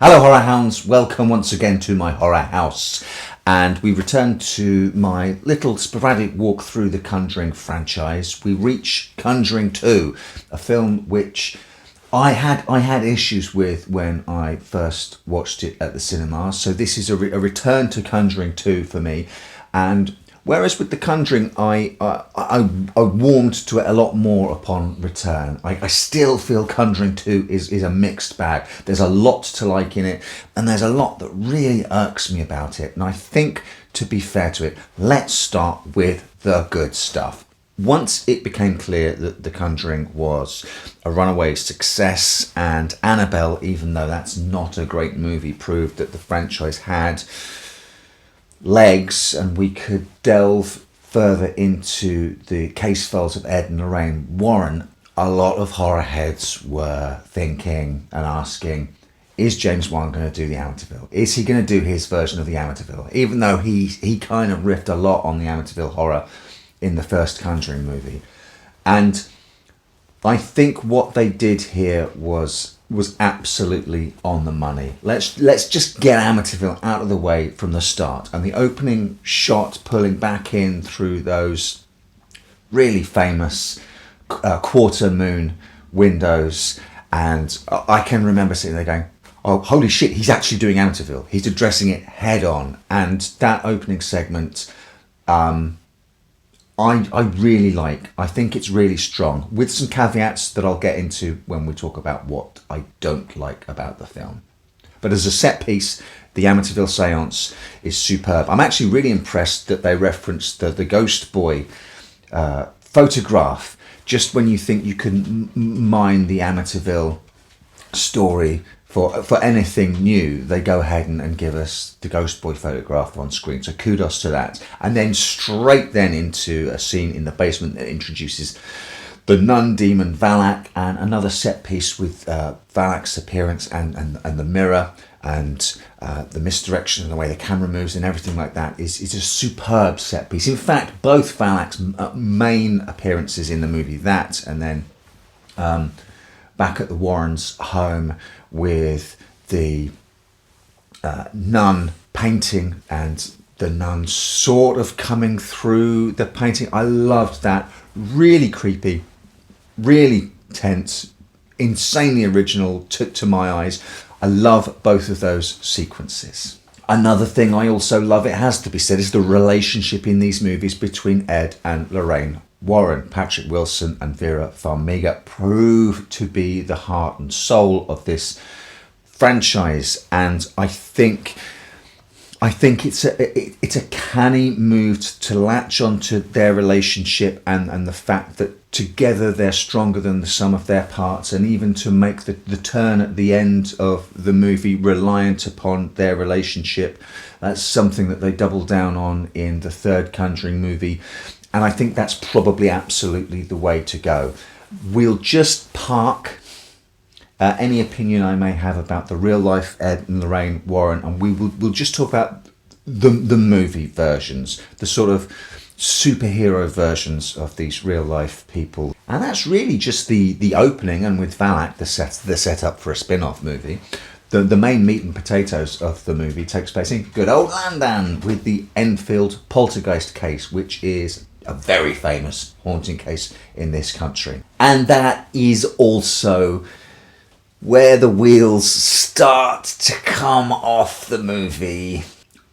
Hello Horror Hounds, welcome once again to my horror house, and we return to my little sporadic walk through the Conjuring franchise. We reach Conjuring 2, a film which I had issues with when I first watched it at the cinema, so this is a return to Conjuring 2 for me. And whereas with The Conjuring, I warmed to it a lot more upon return. I still feel Conjuring 2 is a mixed bag. There's a lot to like in it, and there's a lot that really irks me about it. And I think, to be fair to it, let's start with the good stuff. Once it became clear that The Conjuring was a runaway success, and Annabelle, even though that's not a great movie, proved that the franchise had legs and we could delve further into the case files of Ed and Lorraine Warren, a lot of horror heads were thinking and asking, is James Wan going to do the Amityville? Is he going to do his version of the Amityville? Even though he kind of riffed a lot on the Amityville horror in the first Conjuring movie. And I think what they did here was absolutely on the money. Let's just get Amityville out of the way from the start. And the opening shot pulling back in through those really famous quarter moon windows, and I can remember sitting there going, oh, holy shit, he's actually doing Amityville. He's addressing it head on. And that opening segment, I really like. I think it's really strong, with some caveats that I'll get into when we talk about what I don't like about the film. But as a set piece, the Amityville seance is superb. I'm actually really impressed that they referenced the Ghost Boy photograph. Just when you think you can mine the Amityville story for anything new, they go ahead and give us the Ghost Boy photograph on screen. So kudos to that. And then straight then into a scene in the basement that introduces the nun demon Valak, and another set piece with Valak's appearance and the mirror and the misdirection and the way the camera moves and everything like that is a superb set piece. In fact, both Valak's main appearances in the movie, that and then back at the Warrens' home with the nun painting and the nun sort of coming through the painting. I loved that. Really creepy, really tense, insanely original to my eyes. I love both of those sequences. Another thing I also love, it has to be said, is the relationship in these movies between Ed and Lorraine Warren. Patrick Wilson and Vera Farmiga prove to be the heart and soul of this franchise, and I think it's a canny move to latch onto their relationship and the fact that together they're stronger than the sum of their parts, and even to make the turn at the end of the movie reliant upon their relationship. That's something that they double down on in the third Conjuring movie. And I think that's probably absolutely the way to go. We'll just park any opinion I may have about the real life Ed and Lorraine Warren, and we'll just talk about the movie versions, the sort of superhero versions of these real life people. And that's really just the opening, and with Valak, the setup for a spin-off movie. The main meat and potatoes of the movie takes place in good old London with the Enfield poltergeist case, which is a very famous haunting case in this country. And that is also where the wheels start to come off the movie.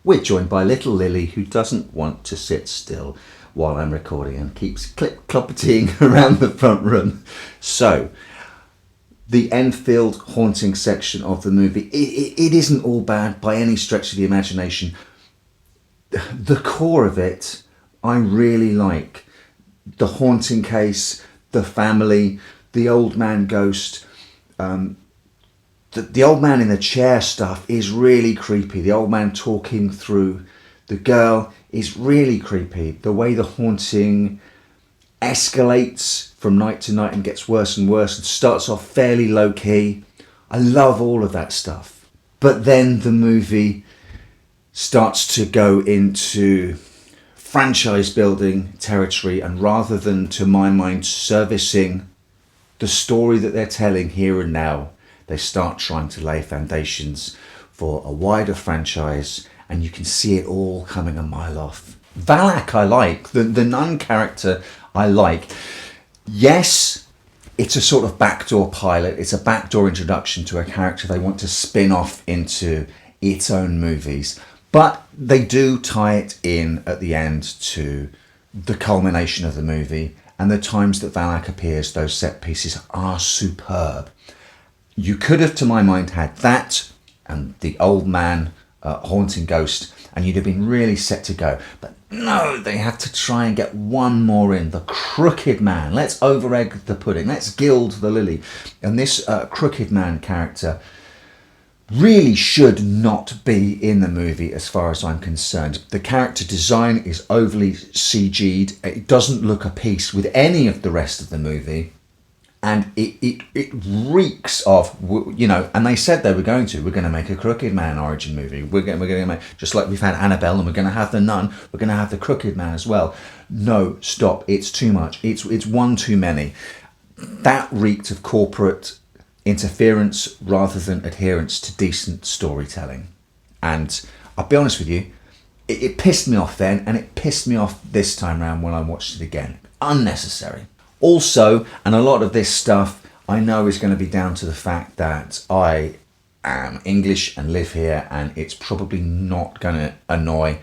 We're joined by little Lily, who doesn't want to sit still while I'm recording and keeps clip-cloppeting around the front room. So, the Enfield haunting section of the movie, it isn't all bad by any stretch of the imagination. The core of it, I really like. The haunting case, the family, the old man ghost. The old man in the chair stuff is really creepy. The old man talking through the girl is really creepy. The way the haunting escalates from night to night and gets worse and worse and starts off fairly low key. I love all of that stuff. But then the movie starts to go into franchise building territory, and rather than, to my mind, servicing the story that they're telling here and now, they start trying to lay foundations for a wider franchise, and you can see it all coming a mile off. Valak I like, the nun character I like. Yes, it's a sort of backdoor pilot, it's a backdoor introduction to a character they want to spin off into its own movies, but they do tie it in at the end to the culmination of the movie, and the times that Valak appears, those set pieces are superb. You could have, to my mind, had that and the old man haunting ghost, and you'd have been really set to go. But no, they had to try and get one more in. The crooked man. Let's over-egg the pudding. Let's gild the lily. And this crooked man character really should not be in the movie as far as I'm concerned. The character design is overly CG'd. It doesn't look a piece with any of the rest of the movie. And it reeks of, you know, and they said we're going to make a Crooked Man origin movie. We're going to make, just like we've had Annabelle and we're going to have the Nun, we're going to have the Crooked Man as well. No, stop, it's too much. It's one too many. That reeked of corporate interference rather than adherence to decent storytelling. And I'll be honest with you, it pissed me off then, and it pissed me off this time around when I watched it again. Unnecessary. Also, and a lot of this stuff I know is going to be down to the fact that I am English and live here, and it's probably not going to annoy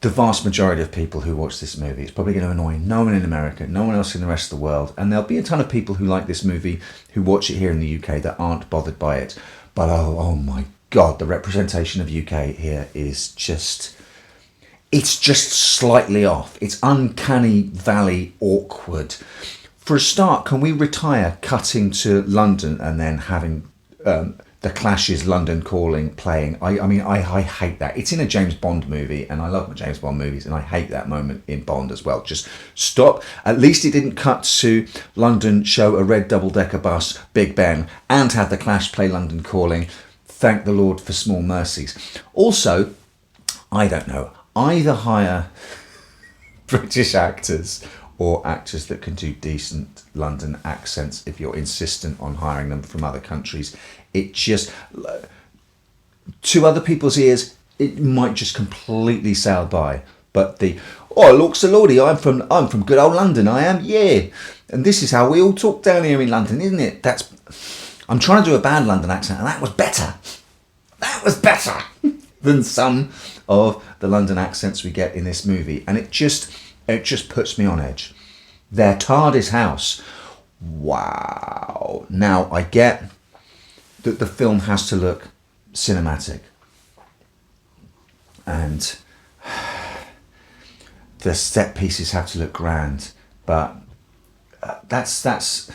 the vast majority of people who watch this movie. It's probably going to annoy no one in America, no one else in the rest of the world, and there'll be a ton of people who like this movie who watch it here in the UK that aren't bothered by it. But oh my God, the representation of UK here is just... it's just slightly off. It's uncanny valley awkward. For a start, can we retire cutting to London and then having the Clash's London Calling playing? I mean, I hate that. It's in a James Bond movie, and I love my James Bond movies, and I hate that moment in Bond as well. Just stop. At least it didn't cut to London, show a red double-decker bus, Big Ben, and have the Clash play London Calling. Thank the Lord for small mercies. Also, I don't know, either hire British actors or actors that can do decent London accents if you're insistent on hiring them from other countries. It just, to other people's ears, it might just completely sail by. But oh, look, so lordy, I'm from good old London, I am, yeah. And this is how we all talk down here in London, isn't it? I'm trying to do a bad London accent, and that was better. That was better than some of the London accents we get in this movie. And it just puts me on edge. Their TARDIS house. Wow. Now, I get that the film has to look cinematic. And the set pieces have to look grand. But that's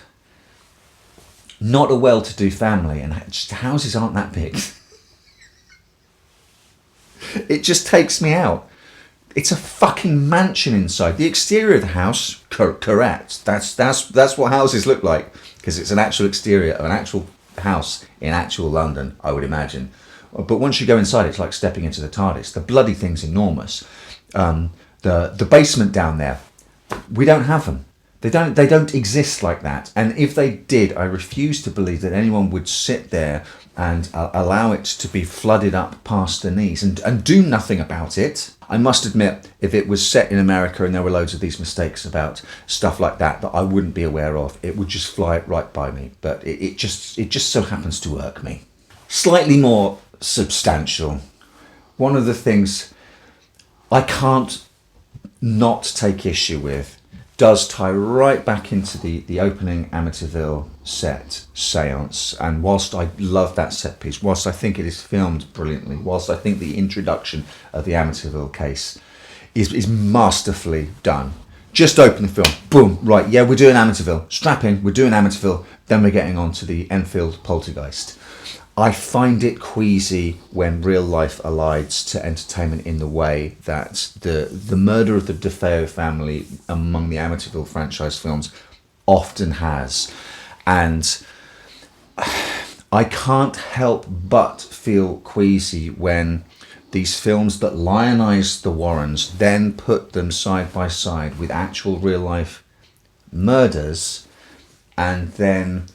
not a well-to-do family. And houses aren't that big. It just takes me out. It's a fucking mansion inside. The exterior of the house, correct. That's what houses look like, because it's an actual exterior of an actual house in actual London, I would imagine. But once you go inside, it's like stepping into the TARDIS. The bloody thing's enormous. The basement down there, we don't have them. They don't exist like that. And if they did, I refuse to believe that anyone would sit there and allow it to be flooded up past the knees and do nothing about it. I must admit, if it was set in America and there were loads of these mistakes about stuff like that I wouldn't be aware of, it would just fly right by me. But it just so happens to irk me. Slightly more substantial. One of the things I can't not take issue with does tie right back into the opening Amityville set seance. And whilst I love that set piece, whilst I think it is filmed brilliantly, whilst I think the introduction of the Amityville case is masterfully done. Just open the film, boom, right, yeah, we're doing Amityville, strap in, we're doing Amityville, then we're getting on to the Enfield poltergeist. I find it queasy when real life allies to entertainment in the way that the murder of the DeFeo family among the Amityville franchise films often has. And I can't help but feel queasy when these films that lionize the Warrens then put them side by side with actual real life murders and then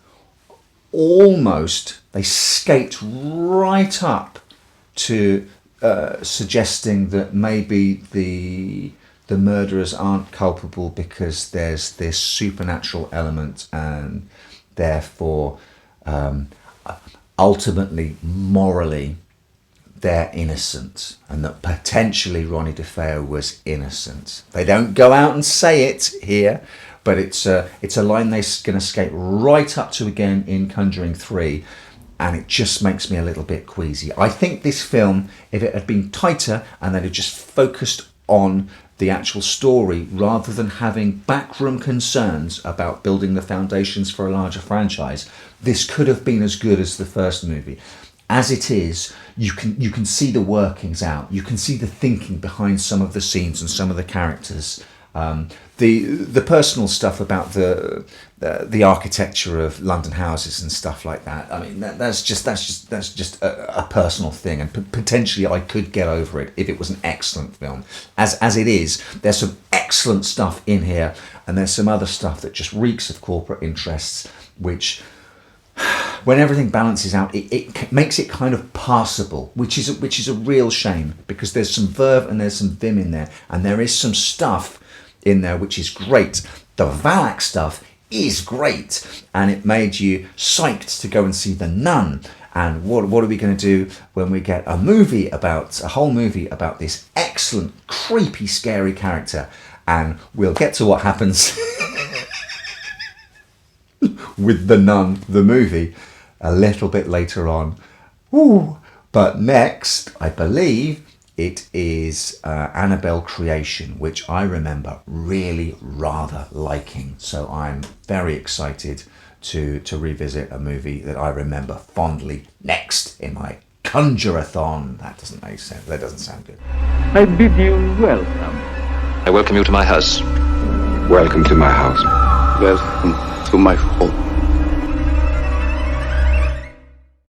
they skate right up to suggesting that maybe the murderers aren't culpable because there's this supernatural element, and therefore ultimately morally they're innocent, and that potentially Ronnie DeFeo was innocent. They don't go out and say it here, but it's a line they're going to skate right up to again in Conjuring 3, and it just makes me a little bit queasy. I think this film, if it had been tighter and they'd have just focused on the actual story rather than having backroom concerns about building the foundations for a larger franchise, this could have been as good as the first movie. As it is, you can see the workings out. You can see the thinking behind some of the scenes and some of the characters. The personal stuff about the architecture of London houses and stuff like that. I mean, that's just a personal thing, and potentially I could get over it if it was an excellent film. As it is, there's some excellent stuff in here, and there's some other stuff that just reeks of corporate interests, which, when everything balances out, it makes it kind of passable, which is a real shame, because there's some verve and there's some vim in there, and there is some stuff in there which is great. The Valak stuff is great, and it made you psyched to go and see The Nun. And what are we going to do when we get a whole movie about this excellent, creepy, scary character? And we'll get to what happens with The Nun, the movie, a little bit later on. Ooh. But next, I believe it is Annabelle Creation, which I remember really rather liking. So I'm very excited to revisit a movie that I remember fondly next in my Conjurathon. That doesn't make sense. That doesn't sound good. I bid you welcome. I welcome you to my house. Welcome to my house. Welcome to my home.